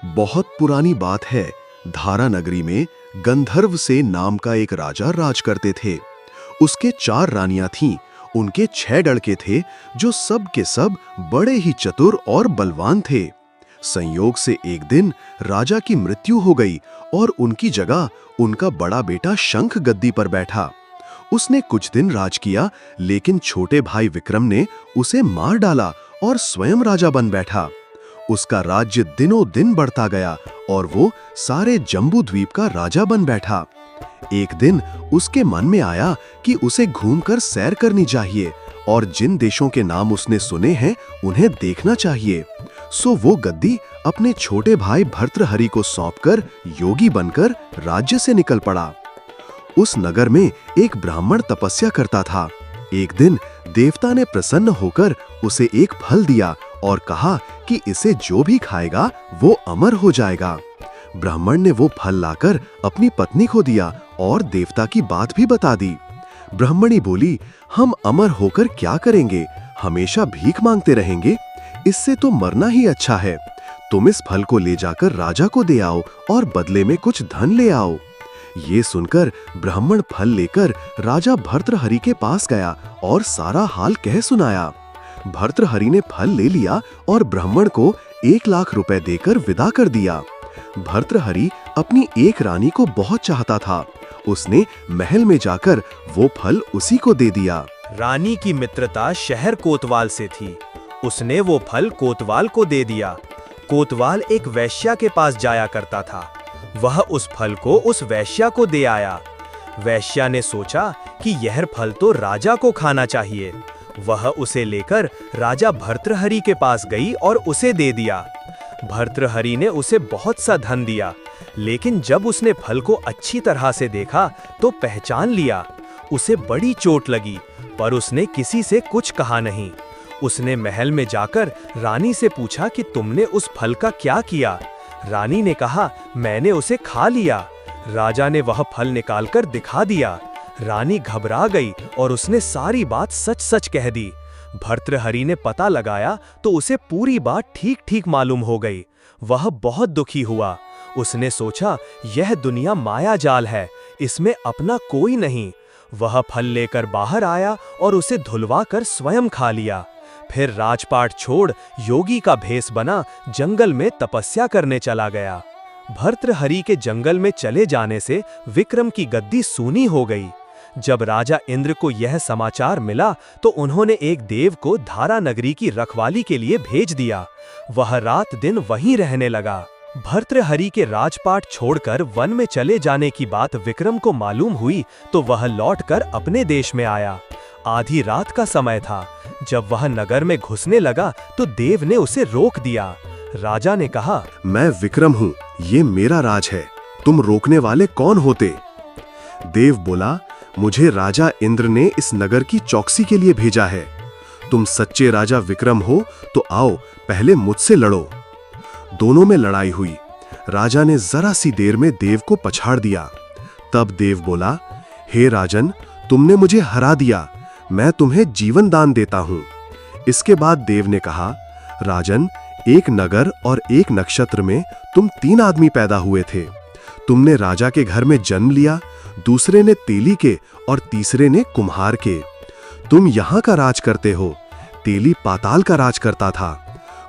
बहुत पुरानी बात है। धारा नगरी में गंधर्व से नाम का एक राजा राज करते थे। उसके 4 रानियां थीं। उनके 6 लड़के थे जो सब के सब बड़े ही चतुर और बलवान थे। संयोग से एक दिन राजा की मृत्यु हो गई और उनकी जगह उनका बड़ा बेटा शंख गद्दी पर बैठा। उसने कुछ दिन राज किया, लेकिन छोटे भाई विक्रम ने उसे मार डाला और स्वयं राजा बन बैठा। उसका राज्य दिनों दिन बढ़ता गया और वो सारे जम्बू द्वीप का राजा बन बैठा। एक दिन उसके मन में आया कि उसे घूमकर सैर करनी चाहिए और जिन देशों के नाम उसने सुने हैं उन्हें देखना चाहिए। सो वो गद्दी अपने छोटे भाई भर्तृहरि को सौंपकर योगी बनकर राज्य से निकल पड़ा। उस नगर में एक ब्राह्मण तपस्या करता था। एक दिन देवता ने प्रसन्न होकर उसे एक फल दिया और कहा कि इसे जो भी खाएगा वो अमर हो जाएगा। ब्राह्मण ने वो फल लाकर अपनी पत्नी को दिया और देवता की बात भी बता दी। ब्राह्मणी बोली, हम अमर होकर क्या करेंगे? हमेशा भीख मांगते रहेंगे। इससे तो मरना ही अच्छा है। तुम इस फल को ले जाकर राजा को दे आओ और बदले में कुछ धन ले आओ। ये सुनकर ब्राह्मण फल लेकर राजा भर्तृहरि के पास गया और सारा हाल कह सुनाया। भर्तृहरि ने फल ले लिया और ब्राह्मण को 1 लाख रुपए देकर विदा कर दिया। भर्तृहरि अपनी एक रानी को बहुत चाहता था। उसने महल में जाकर वो फल उसी को दे दिया। रानी की मित्रता शहर कोतवाल से थी। उसने वो फल कोतवाल को दे दिया। कोतवाल एक वैश्या के पास जाया करता था। वह उस फल को उस वैश्या को दे आया। वैश्या ने सोचा कि यह फल तो राजा को खाना चाहिए। वह उसे लेकर राजा भर्तृहरि के पास गई और उसे दे दिया। भर्तृहरि ने उसे बहुत सा धन दिया, लेकिन जब उसने फल को अच्छी तरह से देखा तो पहचान लिया। उसे बड़ी चोट लगी, पर उसने किसी से कुछ कहा नहीं। उसने महल में जाकर रानी से पूछा कि तुमने उस फल का क्या किया? रानी ने कहा, मैंने उसे खा लिया। राजा ने वह फल निकालकर दिखा दिया। रानी घबरा गई और उसने सारी बात सच सच कह दी। भर्तृहरि ने पता लगाया तो उसे पूरी बात ठीक ठीक मालूम हो गई। वह बहुत दुखी हुआ। उसने सोचा, यह दुनिया माया जाल है, इसमें अपना कोई नहीं। वह फल लेकर बाहर आया और उसे धुलवा कर स्वयं खा लिया। फिर राजपाट छोड़ योगी का भेष बना जंगल में तपस्या करने चला गया। भर्तृहरि के जंगल में चले जाने से विक्रम की गद्दी सूनी हो गई। जब राजा इंद्र को यह समाचार मिला तो उन्होंने एक देव को धारा नगरी की रखवाली के लिए भेज दिया। वह रात दिन वहीं रहने लगा। भर्तृहरि के राजपाट छोड़कर वन में चले जाने की बात विक्रम को मालूम हुई तो वह लौटकर अपने देश में आया। आधी रात का समय था। जब वह नगर में घुसने लगा तो देव ने उसे रोक दिया। राजा ने कहा, मैं विक्रम हूँ, ये मेरा राज है, तुम रोकने वाले कौन होते? देव बोला, मुझे राजा इंद्र ने इस नगर की चौकसी के लिए भेजा है। तुम सच्चे राजा विक्रम हो तो आओ पहले मुझसे लड़ो। दोनों में लड़ाई हुई। राजा ने जरा सी देर में देव को पछाड़ दिया। तब देव बोला, हे राजन, तुमने मुझे हरा दिया, मैं तुम्हें जीवन दान देता हूं। इसके बाद देव ने कहा, राजन, एक नगर और एक नक्षत्र में तुम 3 आदमी पैदा हुए थे। तुमने राजा के घर में जन्म लिया, दूसरे ने तेली के और तीसरे ने कुम्हार के। तुम यहाँ का राज करते हो। तेली पाताल का राज करता था।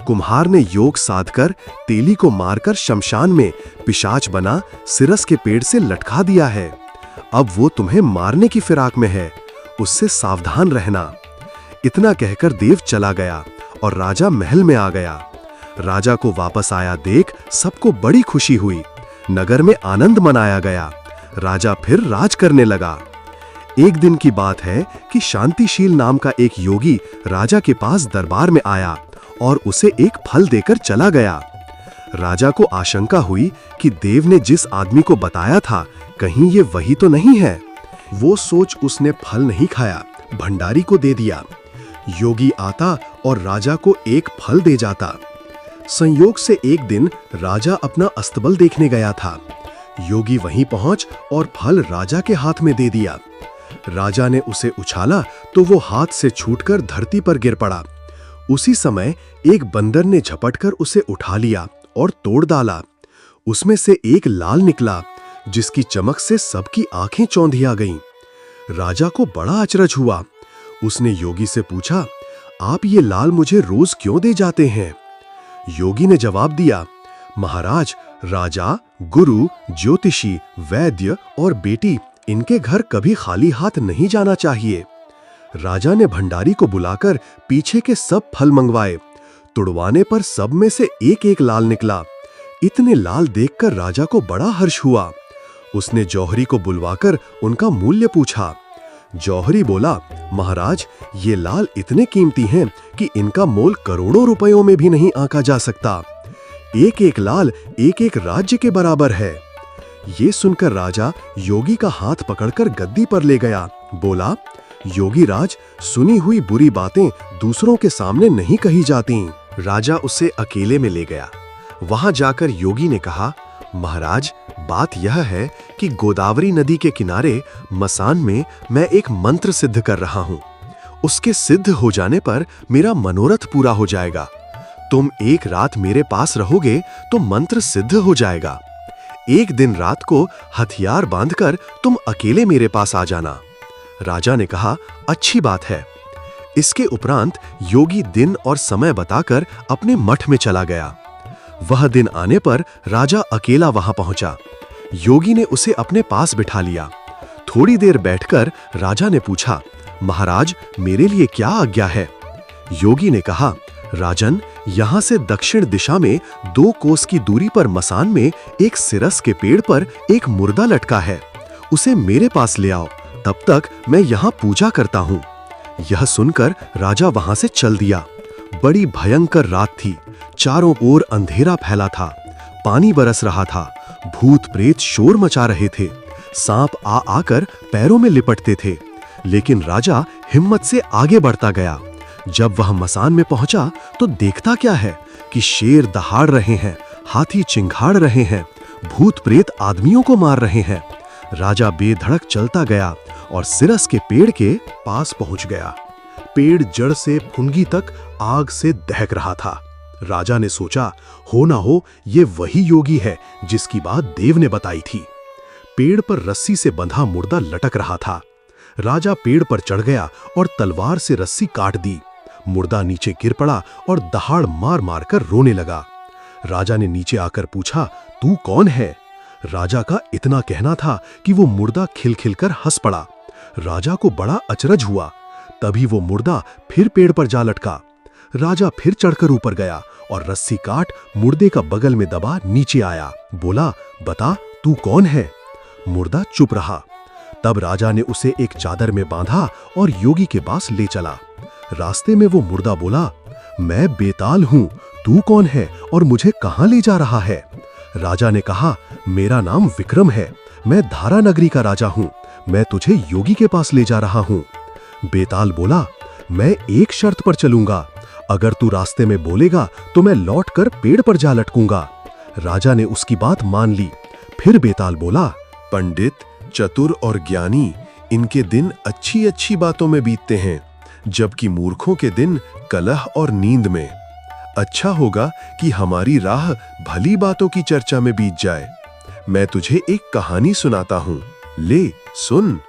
कुम्हार ने योग साधकर तेली को मारकर शमशान में पिशाच बना सिरस के पेड़ से लटका दिया है। अब वो तुम्हें मारने की फिराक में है, उससे सावधान रहना। इतना कहकर देव चला गया और राजा महल में आ गया। राजा को वापस आया देख सबको बड़ी खुशी हुई। नगर में आनंद मनाया गया। राजा फिर राज करने लगा। एक दिन की बात है कि शांतिशील नाम का एक योगी राजा के पास दरबार में आया और उसे एक फल देकर चला गया। राजा को आशंका हुई कि देव ने जिस आदमी को बताया था कहीं ये वही तो नहीं है। वो सोच उसने फल नहीं खाया, भंडारी को दे दिया। योगी आता और राजा को एक फल दे जाता। संयोग से एक दिन राजा अपना अस्तबल देखने गया था। योगी वहीं पहुंच और फल राजा के हाथ में दे दिया। राजा ने उसे उछाला तो वो हाथ से छूटकर धरती पर गिर पड़ा। उसी समय एक बंदर ने झपटकर उसे उठा लिया और तोड़ डाला। उसमें से एक लाल निकला, जिसकी चमक से सबकी आंखें चौंधिया गईं। राजा को बड़ा अचरज हुआ। उसने योगी से पूछा, आप ये लाल मुझे रोज क्यों दे जाते हैं? योगी ने जवाब दिया, महाराज, राजा, गुरु, ज्योतिषी, वैद्य और बेटी, इनके घर कभी खाली हाथ नहीं जाना चाहिए। राजा ने भंडारी को बुलाकर पीछे के सब फल मंगवाए। तुड़वाने पर सब में से एक एक लाल निकला। इतने लाल देखकर राजा को बड़ा हर्ष हुआ। उसने जौहरी को बुलवाकर उनका मूल्य पूछा। जौहरी बोला, महाराज, ये लाल इतने कीमती हैं कि इनका मोल करोड़ों रुपयों में भी नहीं आंका जा सकता। एक एक लाल एक एक राज्य के बराबर है। ये सुनकर राजा योगी का हाथ पकड़कर गद्दी पर ले गया। बोला, योगी राज, सुनी हुई बुरी बातें दूसरों के सामने नहीं कही जाती। राजा उसे अकेले में ले गया। वहां जाकर योगी ने कहा, महाराज, बात यह है कि गोदावरी नदी के किनारे मसान में मैं एक मंत्र सिद्ध कर रहा हूं। उसके सिद्ध हो जाने पर मेरा मनोरथ पूरा हो जाएगा। तुम एक रात मेरे पास रहोगे तो मंत्र सिद्ध हो जाएगा। एक दिन रात को हथियार बांधकर तुम अकेले मेरे पास आ जाना। राजा ने कहा, अच्छी बात है। इसके उपरांत योगी दिन और समय बताकर अपने मठ में चला गया। वह दिन आने पर राजा अकेला वहां पहुंचा। योगी ने उसे अपने पास बिठा लिया। थोड़ी देर बैठकर राजा ने पूछा, महाराज, मेरे लिए क्या आज्ञा है? योगी ने कहा, राजन, यहां से दक्षिण दिशा में 2 कोस की दूरी पर मसान में एक सिरस के पेड़ पर एक मुर्दा लटका है। उसे मेरे पास ले आओ, तब तक मैं यहां पूजा करता हूं। यह सुनकर राजा वहां से चल दिया। बड़ी भयंकर रात थी। चारों ओर अंधेरा फैला था। पानी बरस रहा था। भूत प्रेत शोर मचा रहे थे। सांप आ आकर पैरों में लिपटते थे। लेकिन राजा हिम्मत से आगे बढ़ता गया। जब वह मसान में पहुंचा तो देखता क्या है कि शेर दहाड़ रहे हैं, हाथी चिंघाड़ रहे हैं, भूत प्रेत आदमियों को मार रहे हैं। राजा बेधड़क चलता गया और सिरस के पेड़ के पास पहुंच गया। पेड़ जड़ से फुनगी तक आग से दहक रहा था। राजा ने सोचा, हो ना हो ये वही योगी है जिसकी बात देव ने बताई थी। पेड़ पर रस्सी से बंधा मुर्दा लटक रहा था। राजा पेड़ पर चढ़ गया और तलवार से रस्सी काट दी। मुर्दा नीचे गिर पड़ा और दहाड़ मार मार कर रोने लगा। राजा ने नीचे आकर पूछा, तू कौन है? राजा का इतना कहना था कि वो मुर्दा खिलखिलकर हंस पड़ा। राजा को बड़ा अचरज हुआ। तभी वो मुर्दा फिर पेड़ पर जा लटका। राजा फिर चढ़कर ऊपर गया और रस्सी काट मुर्दे का बगल में दबा नीचे आया। बोला, बता, तू कौन है? मुर्दा चुप रहा। तब राजा ने उसे एक चादर में बांधा और योगी के पास ले चला। रास्ते में वो मुर्दा बोला, मैं बेताल हूं, तू कौन है और मुझे कहां ले जा रहा है? राजा ने कहा, मेरा नाम विक्रम है, मैं धारा नगरी का राजा हूं, मैं तुझे योगी के पास ले जा रहा हूं। बेताल बोला, मैं एक शर्त पर चलूंगा, अगर तू रास्ते में बोलेगा तो मैं लौटकर पेड़ पर जा लटकूंगा। राजा ने उसकी बात मान ली। फिर बेताल बोला, पंडित, चतुर और ज्ञानी, इनके दिन अच्छी अच्छी बातों में बीतते हैं, जबकि मूर्खों के दिन कलह और नींद में। अच्छा होगा कि हमारी राह भली बातों की चर्चा में बीत जाए। मैं तुझे एक कहानी सुनाता हूं, ले सुन।